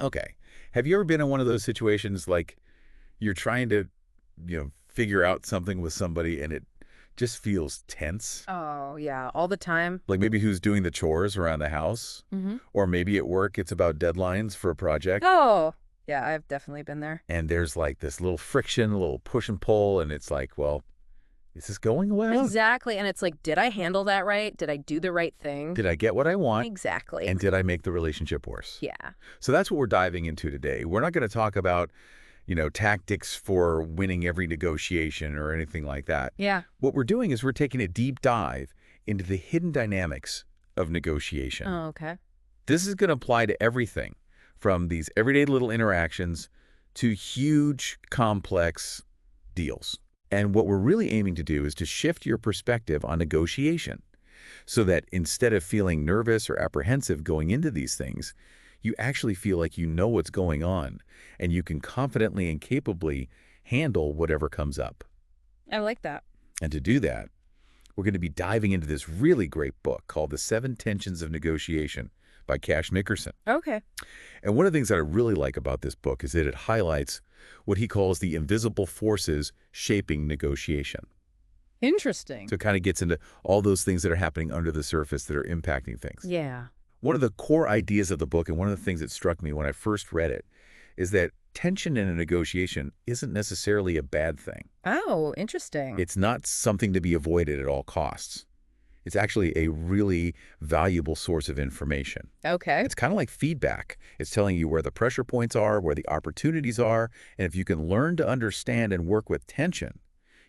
Okay. Have you ever been in one of those situations like you're trying to, figure out something with somebody and it just feels tense? Oh, yeah, all the time. Like maybe who's doing the chores around the house? Mm-hmm. Or maybe at work it's about deadlines for a project. Oh, yeah, I've definitely been there. And there's like this little friction, a little push and pull, and it's like, well, is this going well? Exactly. And it's like, did I handle that right? Did I do the right thing? Did I get what I want? Exactly. And did I make the relationship worse? Yeah. So that's what we're diving into today. We're not going to talk about, tactics for winning every negotiation or anything like that. Yeah. What we're doing is we're taking a deep dive into the hidden dynamics of negotiation. Oh, okay. This is going to apply to everything from these everyday little interactions to huge, complex deals. And what we're really aiming to do is to shift your perspective on negotiation so that instead of feeling nervous or apprehensive going into these things, you actually feel like you know what's going on and you can confidently and capably handle whatever comes up. I like that. And to do that, we're going to be diving into this really great book called The 7 Tensions of Negotiation by Nickerson. Okay. And one of the things that I really like about this book is that it highlights what he calls the invisible forces shaping negotiation. Interesting. So it kind of gets into all those things that are happening under the surface that are impacting things. Yeah. One of the core ideas of the book, and one of the things that struck me when I first read it, is that tension in a negotiation isn't necessarily a bad thing. Oh, interesting. It's not something to be avoided at all costs. It's actually a really valuable source of information. Okay. It's kind of like feedback. It's telling you where the pressure points are, where the opportunities are, and if you can learn to understand and work with tension,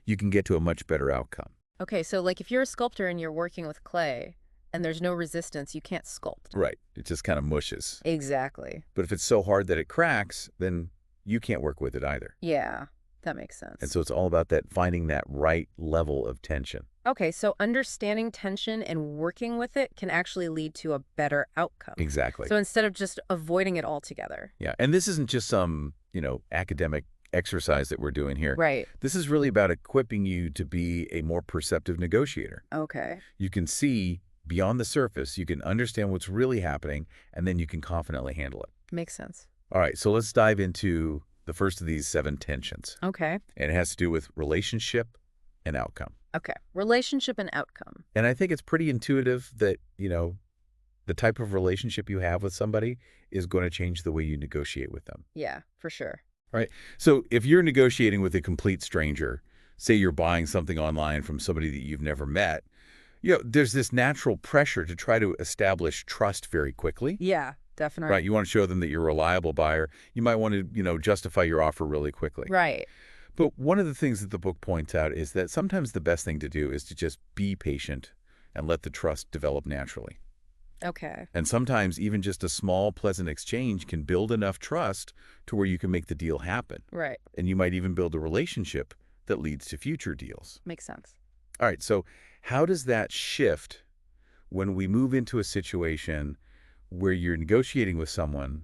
you can get to a much better outcome. Okay, so like if you're a sculptor and you're working with clay and there's no resistance, you can't sculpt. Right. It just kind of mushes. Exactly. But if it's so hard that it cracks, then you can't work with it either. Yeah, that makes sense. And so it's all about finding that right level of tension. Okay, so understanding tension and working with it can actually lead to a better outcome. Exactly. So instead of just avoiding it altogether. Yeah. And this isn't just some, academic exercise that we're doing here. Right. This is really about equipping you to be a more perceptive negotiator. Okay. You can see beyond the surface, you can understand what's really happening, and then you can confidently handle it. Makes sense. All right, so let's dive into the first of these 7 tensions. Okay. And it has to do with relationship and outcome. Okay. Relationship and outcome. And I think it's pretty intuitive that, the type of relationship you have with somebody is going to change the way you negotiate with them. Yeah, for sure. Right? So if you're negotiating with a complete stranger, say you're buying something online from somebody that you've never met, there's this natural pressure to try to establish trust very quickly. Yeah, definitely. Right. You want to show them that you're a reliable buyer. You might want to, justify your offer really quickly. Right. But one of the things that the book points out is that sometimes the best thing to do is to just be patient and let the trust develop naturally. Okay. And sometimes even just a small, pleasant exchange can build enough trust to where you can make the deal happen. Right. And you might even build a relationship that leads to future deals. Makes sense. All right. So how does that shift when we move into a situation where you're negotiating with someone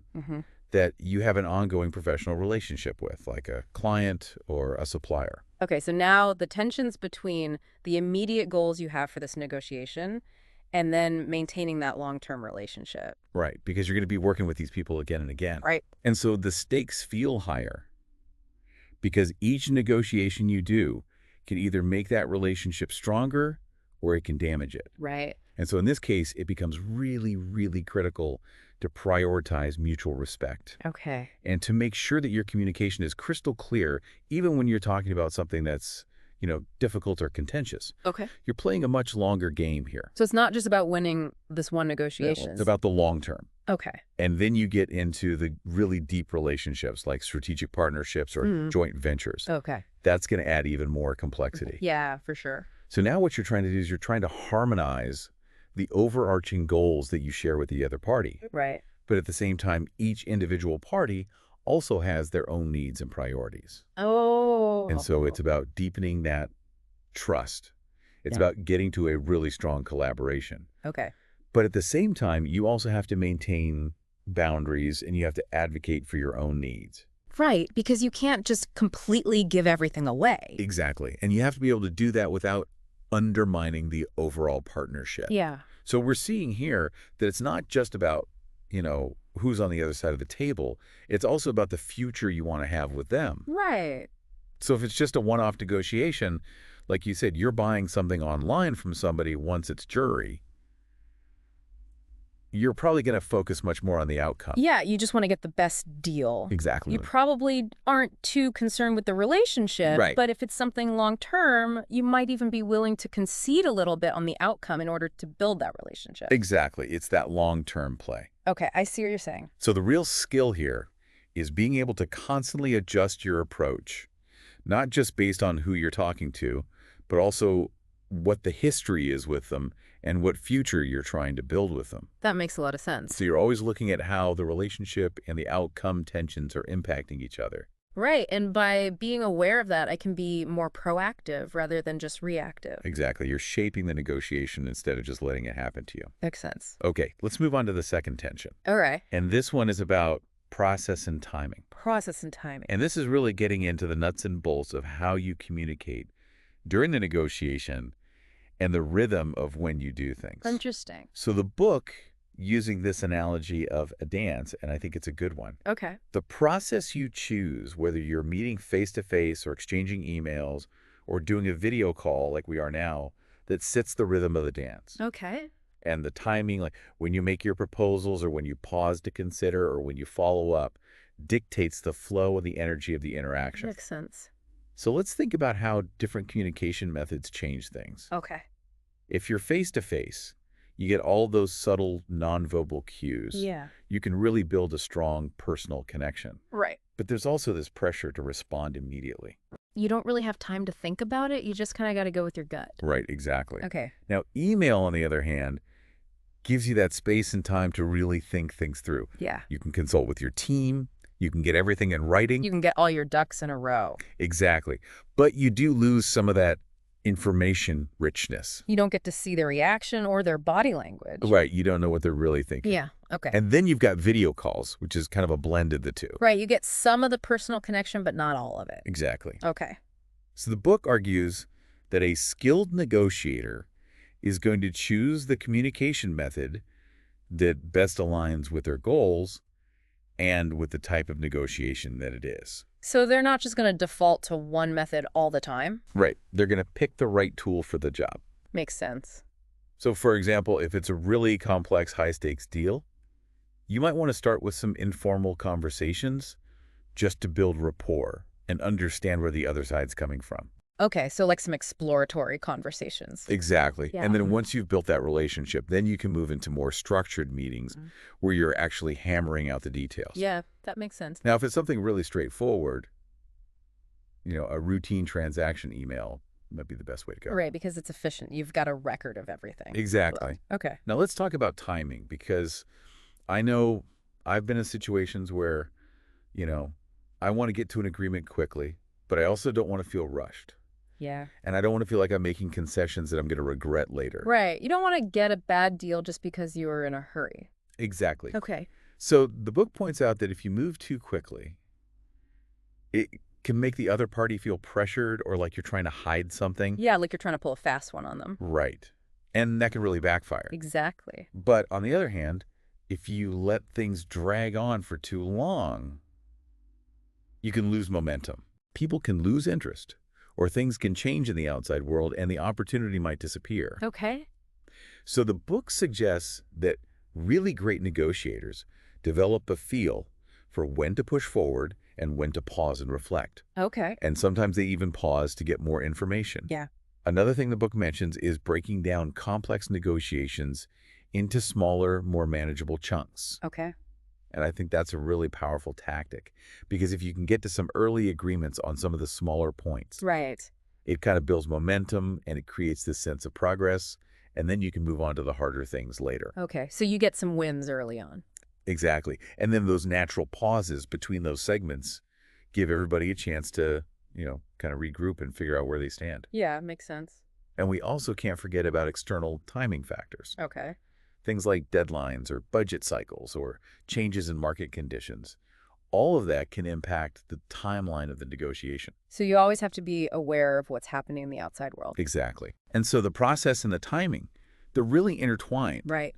that you have an ongoing professional relationship with, like a client or a supplier? Okay, so now the tensions between the immediate goals you have for this negotiation and then maintaining that long-term relationship. Right, because you're going to be working with these people again and again. Right. And so the stakes feel higher because each negotiation you do can either make that relationship stronger or it can damage it. Right. And so in this case, it becomes really, really critical to prioritize mutual respect Okay. and to make sure that your communication is crystal clear, even when you're talking about something that's, difficult or contentious. Okay. You're playing a much longer game here. So it's not just about winning this one negotiation. It's about the long term. Okay. And then you get into the really deep relationships like strategic partnerships or joint ventures. Okay. That's going to add even more complexity. Yeah, for sure. So now what you're trying to do is you're trying to harmonize the overarching goals that you share with the other party. Right. But at the same time, each individual party also has their own needs and priorities. Oh. And so it's about deepening that trust. It's about getting to a really strong collaboration. Okay. But at the same time, you also have to maintain boundaries and you have to advocate for your own needs. Right, because you can't just completely give everything away. Exactly. And you have to be able to do that without undermining the overall partnership. Yeah. So we're seeing here that it's not just about, who's on the other side of the table. It's also about the future you want to have with them. Right. So if it's just a one-off negotiation, like you said, you're buying something online from somebody once it's jury, you're probably going to focus much more on the outcome. Yeah, you just want to get the best deal. Exactly. You probably aren't too concerned with the relationship, Right. but if it's something long-term, you might even be willing to concede a little bit on the outcome in order to build that relationship. Exactly. It's that long-term play. Okay, I see what you're saying. So the real skill here is being able to constantly adjust your approach, not just based on who you're talking to, but also what the history is with them and what future you're trying to build with them. That makes a lot of sense. So you're always looking at how the relationship and the outcome tensions are impacting each other. Right, and by being aware of that, I can be more proactive rather than just reactive. Exactly. You're shaping the negotiation instead of just letting it happen to you. Makes sense. Okay, let's move on to the second tension. All right. And this one is about process and timing. Process and timing. And this is really getting into the nuts and bolts of how you communicate during the negotiation and the rhythm of when you do things. Interesting. So the book, using this analogy of a dance, and I think it's a good one, Okay. the process you choose, whether you're meeting face-to-face or exchanging emails or doing a video call like we are now, that sets the rhythm of the dance. Okay. And the timing, like when you make your proposals or when you pause to consider or when you follow up, dictates the flow and the energy of the interaction. Makes sense. So let's think about how different communication methods change things. Okay. If you're face-to-face, you get all those subtle nonverbal cues. Yeah. You can really build a strong personal connection. Right. But there's also this pressure to respond immediately. You don't really have time to think about it. You just kind of got to go with your gut. Right, exactly. Okay. Now, email, on the other hand, gives you that space and time to really think things through. Yeah. You can consult with your team. You can get everything in writing. You can get all your ducks in a row. Exactly. But you do lose some of that information richness. You don't get to see their reaction or their body language. Right. You don't know what they're really thinking. Yeah. Okay. And then you've got video calls, which is kind of a blend of the two. Right. You get some of the personal connection, but not all of it. Exactly. Okay. So the book argues that a skilled negotiator is going to choose the communication method that best aligns with their goals and with the type of negotiation that it is. So they're not just going to default to one method all the time? Right. They're going to pick the right tool for the job. Makes sense. So, for example, if it's a really complex, high-stakes deal, you might want to start with some informal conversations just to build rapport and understand where the other side's coming from. Okay, so like some exploratory conversations. Exactly. Yeah. And then once you've built that relationship, then you can move into more structured meetings where you're actually hammering out the details. Yeah, that makes sense. Now, if it's something really straightforward, a routine transaction email might be the best way to go. Right, because it's efficient. You've got a record of everything. Exactly. Okay. Now, let's talk about timing, because I know I've been in situations where, I want to get to an agreement quickly, but I also don't want to feel rushed. Yeah. And I don't want to feel like I'm making concessions that I'm going to regret later. Right. You don't want to get a bad deal just because you were in a hurry. Exactly. Okay. So the book points out that if you move too quickly, it can make the other party feel pressured or like you're trying to hide something. Yeah, like you're trying to pull a fast one on them. Right. And that can really backfire. Exactly. But on the other hand, if you let things drag on for too long, you can lose momentum. People can lose interest, or things can change in the outside world and the opportunity might disappear. Okay. So the book suggests that really great negotiators develop a feel for when to push forward and when to pause and reflect. Okay. And sometimes they even pause to get more information. Yeah. Another thing the book mentions is breaking down complex negotiations into smaller, more manageable chunks. Okay. And I think that's a really powerful tactic, because if you can get to some early agreements on some of the smaller points, Right. it kind of builds momentum and it creates this sense of progress, and then you can move on to the harder things later. Okay. So you get some wins early on. Exactly. And then those natural pauses between those segments give everybody a chance to, kind of regroup and figure out where they stand. Yeah, makes sense. And we also can't forget about external timing factors. Okay. Things like deadlines or budget cycles or changes in market conditions. All of that can impact the timeline of the negotiation. So you always have to be aware of what's happening in the outside world. Exactly. And so the process and the timing, they're really intertwined. Right.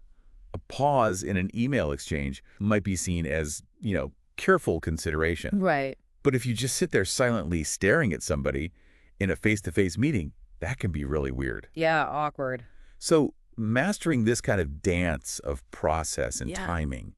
A pause in an email exchange might be seen as, careful consideration. Right. But if you just sit there silently staring at somebody in a face-to-face meeting, that can be really weird. Yeah, awkward. So mastering this kind of dance of process and Yeah. timing,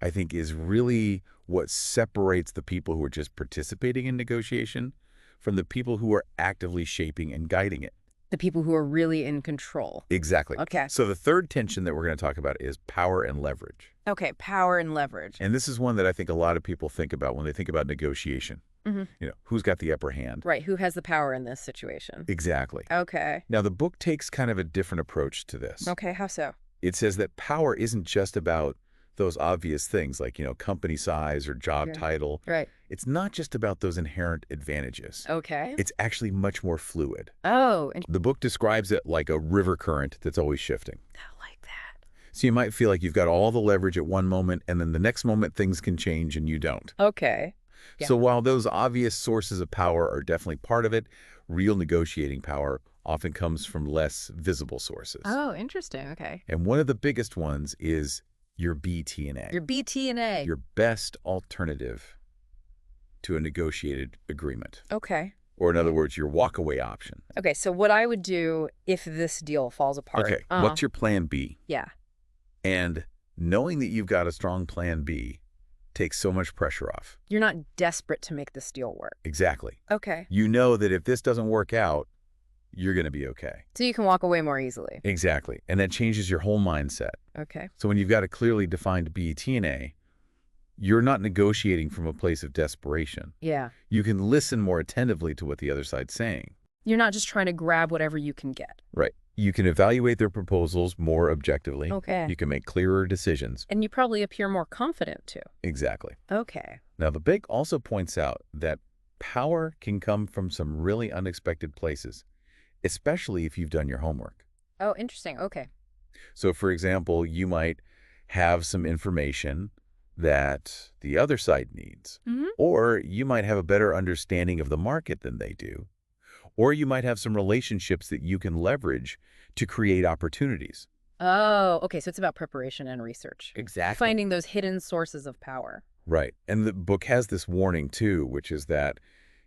I think, is really what separates the people who are just participating in negotiation from the people who are actively shaping and guiding it. The people who are really in control. Exactly. Okay. So the third tension that we're going to talk about is power and leverage. Okay, power and leverage. And this is one that I think a lot of people think about when they think about negotiation. Mm-hmm. Who's got the upper hand? Right, who has the power in this situation? Exactly. Okay. Now, the book takes kind of a different approach to this. Okay, how so? It says that power isn't just about those obvious things like, company size or job title. Right. It's not just about those inherent advantages. Okay. It's actually much more fluid. Oh, The book describes it like a river current that's always shifting. I like that. So you might feel like you've got all the leverage at one moment, and then the next moment things can change and you don't. Okay. Yeah. So while those obvious sources of power are definitely part of it, real negotiating power often comes from less visible sources. Oh, interesting. Okay. And one of the biggest ones is your BTNA. Your BTNA. Your best alternative to a negotiated agreement. Okay. Or in other words, your walkaway option. Okay, so what I would do if this deal falls apart. Okay, what's your plan B? Yeah. And knowing that you've got a strong plan B takes so much pressure off. You're not desperate to make this deal work. Exactly. Okay. You know that if this doesn't work out, you're going to be okay. So you can walk away more easily. Exactly. And that changes your whole mindset. Okay. So when you've got a clearly defined BTNA, you're not negotiating from a place of desperation. Yeah. You can listen more attentively to what the other side's saying. You're not just trying to grab whatever you can get. Right. You can evaluate their proposals more objectively. Okay. You can make clearer decisions. And you probably appear more confident, too. Exactly. Okay. Now, the book also points out that power can come from some really unexpected places, especially if you've done your homework. Oh, interesting. Okay. So, for example, you might have some information that the other side needs, Mm-hmm. or you might have a better understanding of the market than they do, or you might have some relationships that you can leverage to create opportunities. Oh, okay. So it's about preparation and research. Exactly. Finding those hidden sources of power. Right. And the book has this warning, too, which is that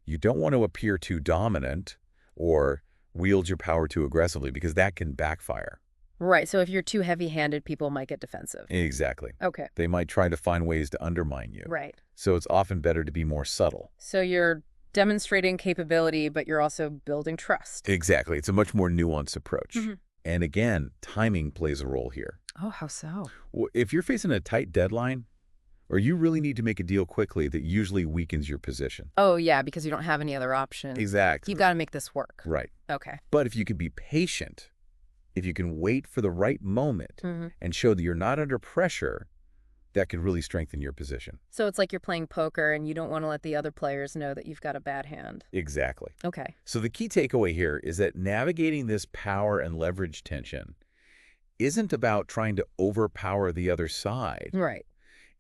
you don't want to appear too dominant or wield your power too aggressively, because that can backfire. Right. So if you're too heavy-handed, people might get defensive. Exactly. Okay. They might try to find ways to undermine you. Right. So it's often better to be more subtle. So you're demonstrating capability, but you're also building trust. Exactly. It's a much more nuanced approach. Mm-hmm. And again, timing plays a role here. Oh, how so? If you're facing a tight deadline, or you really need to make a deal quickly, that usually weakens your position. Oh, yeah, because you don't have any other option. Exactly. You've got to make this work. Right. Okay. But if you can be patient, if you can wait for the right moment Mm-hmm. and show that you're not under pressure, that could really strengthen your position. So it's like you're playing poker and you don't want to let the other players know that you've got a bad hand. Exactly. Okay. So the key takeaway here is that navigating this power and leverage tension isn't about trying to overpower the other side. Right.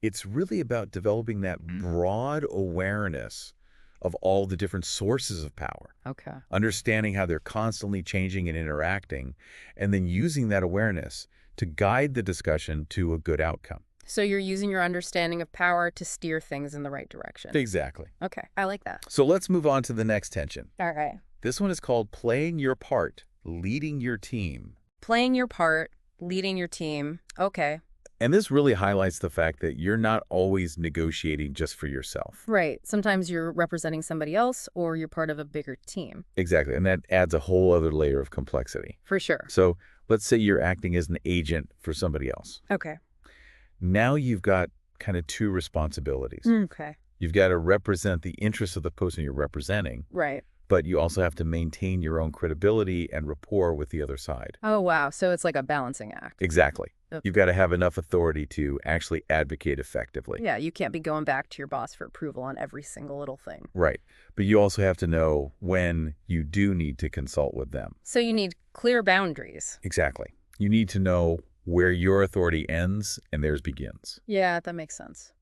It's really about developing that broad awareness of all the different sources of power, Okay. understanding how they're constantly changing and interacting, and then using that awareness to guide the discussion to a good outcome. So you're using your understanding of power to steer things in the right direction. Exactly. Okay. I like that. So let's move on to the next tension. All right. This one is called playing your part, leading your team. Playing your part, leading your team. Okay. And this really highlights the fact that you're not always negotiating just for yourself. Right. Sometimes you're representing somebody else or you're part of a bigger team. Exactly. And that adds a whole other layer of complexity. For sure. So let's say you're acting as an agent for somebody else. Okay. Now you've got kind of two responsibilities. Okay. You've got to represent the interests of the person you're representing, Right. but you also have to maintain your own credibility and rapport with the other side. Oh, wow. So it's like a balancing act. Exactly. Yep. You've got to have enough authority to actually advocate effectively. Yeah, you can't be going back to your boss for approval on every single little thing. Right. But you also have to know when you do need to consult with them. So you need clear boundaries. Exactly. You need to know where your authority ends and theirs begins. Yeah, that makes sense.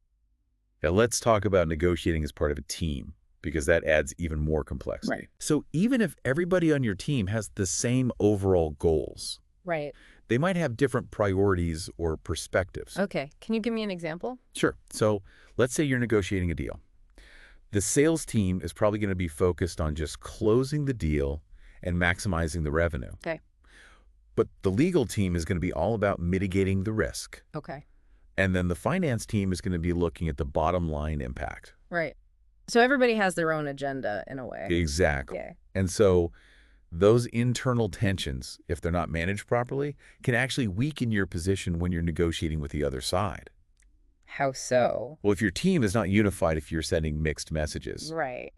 Now let's talk about negotiating as part of a team, because that adds even more complexity. Right. So even if everybody on your team has the same overall goals, Right. They might have different priorities or perspectives. Okay. Can you give me an example? Sure. So let's say you're negotiating a deal. The sales team is probably going to be focused on just closing the deal and maximizing the revenue. Okay. But the legal team is going to be all about mitigating the risk. Okay. And then the finance team is going to be looking at the bottom line impact. Right. So everybody has their own agenda in a way. Exactly. Yeah. And so those internal tensions, if they're not managed properly, can actually weaken your position when you're negotiating with the other side. How so? Well, if your team is not unified, if you're sending mixed messages, Right.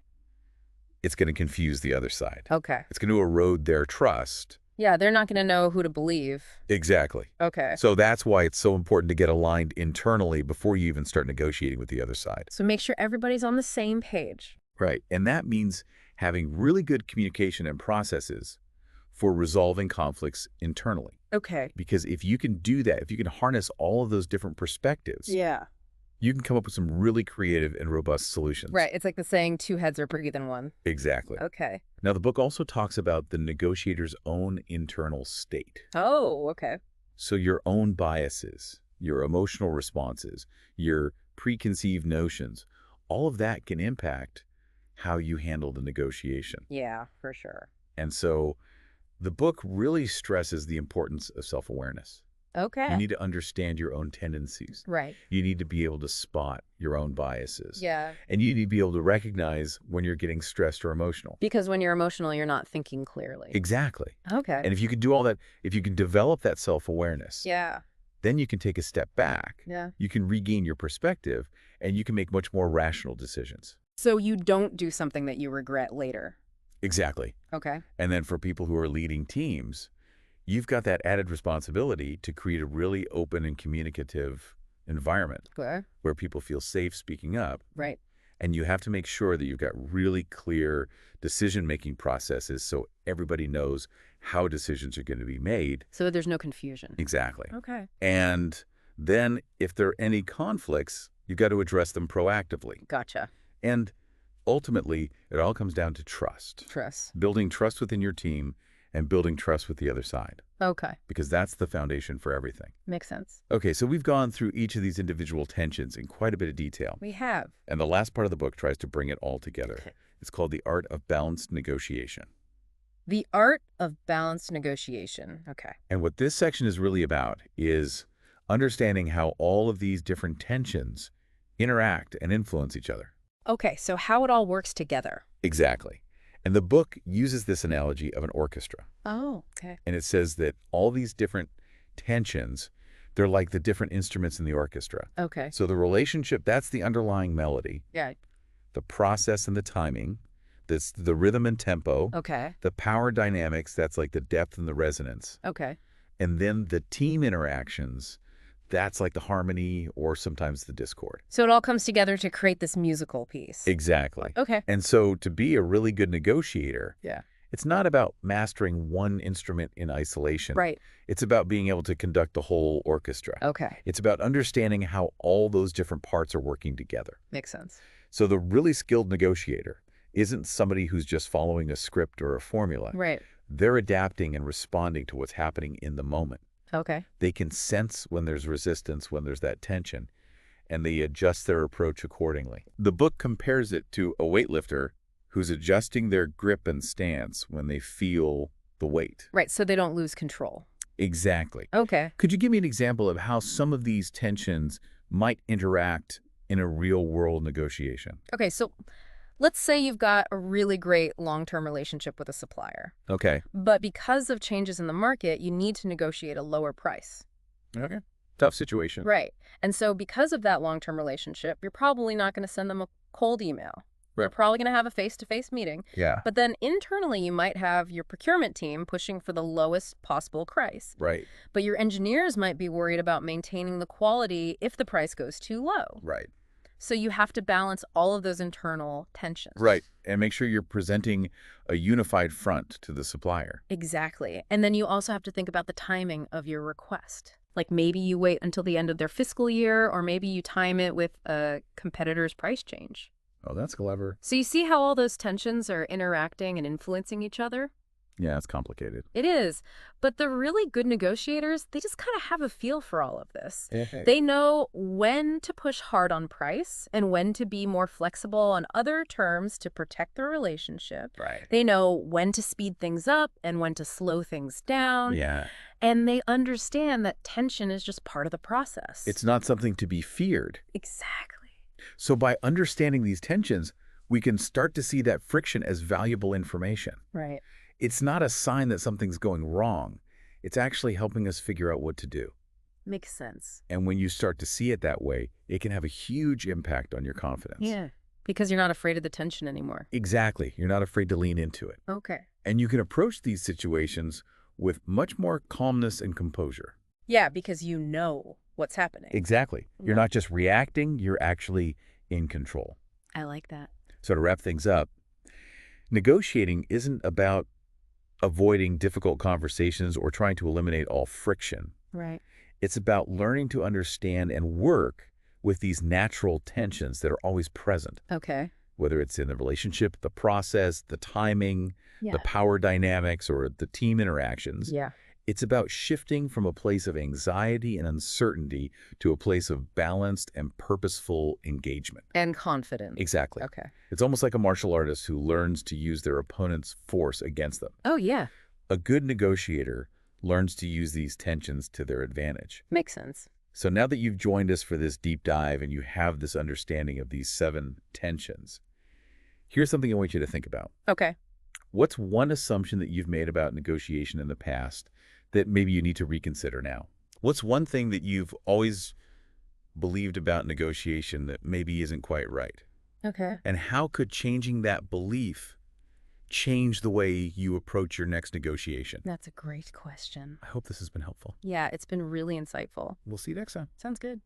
it's going to confuse the other side. Okay. It's going to erode their trust. Yeah, they're not going to know who to believe. Exactly. Okay. So that's why it's so important to get aligned internally before you even start negotiating with the other side. So make sure everybody's on the same page. Right. And that means having really good communication and processes for resolving conflicts internally. Okay. Because if you can do that, if you can harness all of those different perspectives, Yeah. you can come up with some really creative and robust solutions. Right. It's like the saying, two heads are bigger than one. Exactly. Okay. Now, the book also talks about the negotiator's own internal state. Oh, okay. So your own biases, your emotional responses, your preconceived notions, all of that can impact how you handle the negotiation. Yeah, for sure. And so the book really stresses the importance of self-awareness. Okay. You need to understand your own tendencies. Right. You need to be able to spot your own biases. Yeah. And you need to be able to recognize when you're getting stressed or emotional. Because when you're emotional, you're not thinking clearly. Exactly. Okay. And if you can do all that, if you can develop that self-awareness, Yeah. then you can take a step back. Yeah. You can regain your perspective, and you can make much more rational decisions. So you don't do something that you regret later. Exactly. Okay. And then for people who are leading teams, you've got that added responsibility to create a really open and communicative environment Okay. where people feel safe speaking up. Right. And you have to make sure that you've got really clear decision-making processes so everybody knows how decisions are going to be made. So there's no confusion. Exactly. Okay. And then if there are any conflicts, you've got to address them proactively. Gotcha. And ultimately, it all comes down to trust. Trust. Building trust within your team and building trust with the other side, Okay. because that's the foundation for everything. Makes sense. Okay, so we've gone through each of these individual tensions in quite a bit of detail. We have. And the last part of the book tries to bring it all together. Okay. It's called The Art of Balanced Negotiation. The art of balanced negotiation. Okay. And what this section is really about is understanding how all of these different tensions interact and influence each other. Okay, so how it all works together. Exactly. And the book uses this analogy of an orchestra. Oh, okay. And it says that all these different tensions, they're like the different instruments in the orchestra. Okay. So the relationship, that's the underlying melody. Yeah. The process and the timing, that's the rhythm and tempo. Okay. The power dynamics, that's like the depth and the resonance. Okay. And then the team interactions, that's like the harmony or sometimes the discord. So it all comes together to create this musical piece. Exactly. Okay. And so to be a really good negotiator, Yeah. it's not about mastering one instrument in isolation. Right. It's about being able to conduct the whole orchestra. Okay. It's about understanding how all those different parts are working together. Makes sense. So the really skilled negotiator isn't somebody who's just following a script or a formula. Right. They're adapting and responding to what's happening in the moment. Okay. They can sense when there's resistance, when there's that tension, and they adjust their approach accordingly. The book compares it to a weightlifter who's adjusting their grip and stance when they feel the weight. Right, so they don't lose control. Exactly. Okay. Could you give me an example of how some of these tensions might interact in a real-world negotiation? Okay, so let's say you've got a really great long-term relationship with a supplier, Okay. but because of changes in the market, you need to negotiate a lower price. Okay. Tough situation. Right. And so because of that long-term relationship, you're probably not going to send them a cold email. You're Right. probably going to have a face-to-face meeting. Yeah. But then internally, you might have your procurement team pushing for the lowest possible price. Right. But your engineers might be worried about maintaining the quality if the price goes too low. Right. So you have to balance all of those internal tensions. Right. And make sure you're presenting a unified front to the supplier. Exactly. And then you also have to think about the timing of your request. Like maybe you wait until the end of their fiscal year, or maybe you time it with a competitor's price change. Oh, that's clever. So you see how all those tensions are interacting and influencing each other? Yeah, it's complicated. It is. But the really good negotiators, they just kind of have a feel for all of this. Hey. They know when to push hard on price and when to be more flexible on other terms to protect the relationship. Right. They know when to speed things up and when to slow things down. Yeah. And they understand that tension is just part of the process. It's not something to be feared. Exactly. So by understanding these tensions, we can start to see that friction as valuable information. Right. It's not a sign that something's going wrong. It's actually helping us figure out what to do. Makes sense. And when you start to see it that way, it can have a huge impact on your confidence. Yeah. Because you're not afraid of the tension anymore. Exactly. You're not afraid to lean into it. Okay. And you can approach these situations with much more calmness and composure. Yeah, because you know what's happening. Exactly. You're not just reacting, you're actually in control. I like that. So to wrap things up, negotiating isn't about avoiding difficult conversations or trying to eliminate all friction. Right. It's about learning to understand and work with these natural tensions that are always present, Okay. whether it's in the relationship, the process, the timing, Yeah. the power dynamics, or the team interactions. Yeah. It's about shifting from a place of anxiety and uncertainty to a place of balanced and purposeful engagement. And confident. Exactly. Okay. It's almost like a martial artist who learns to use their opponent's force against them. Oh, yeah. A good negotiator learns to use these tensions to their advantage. Makes sense. So now that you've joined us for this deep dive and you have this understanding of these 7 tensions, here's something I want you to think about. Okay. What's one assumption that you've made about negotiation in the past that maybe you need to reconsider now? What's one thing that you've always believed about negotiation that maybe isn't quite right? Okay. And how could changing that belief change the way you approach your next negotiation? That's a great question. I hope this has been helpful. Yeah, it's been really insightful. We'll see you next time. Sounds good.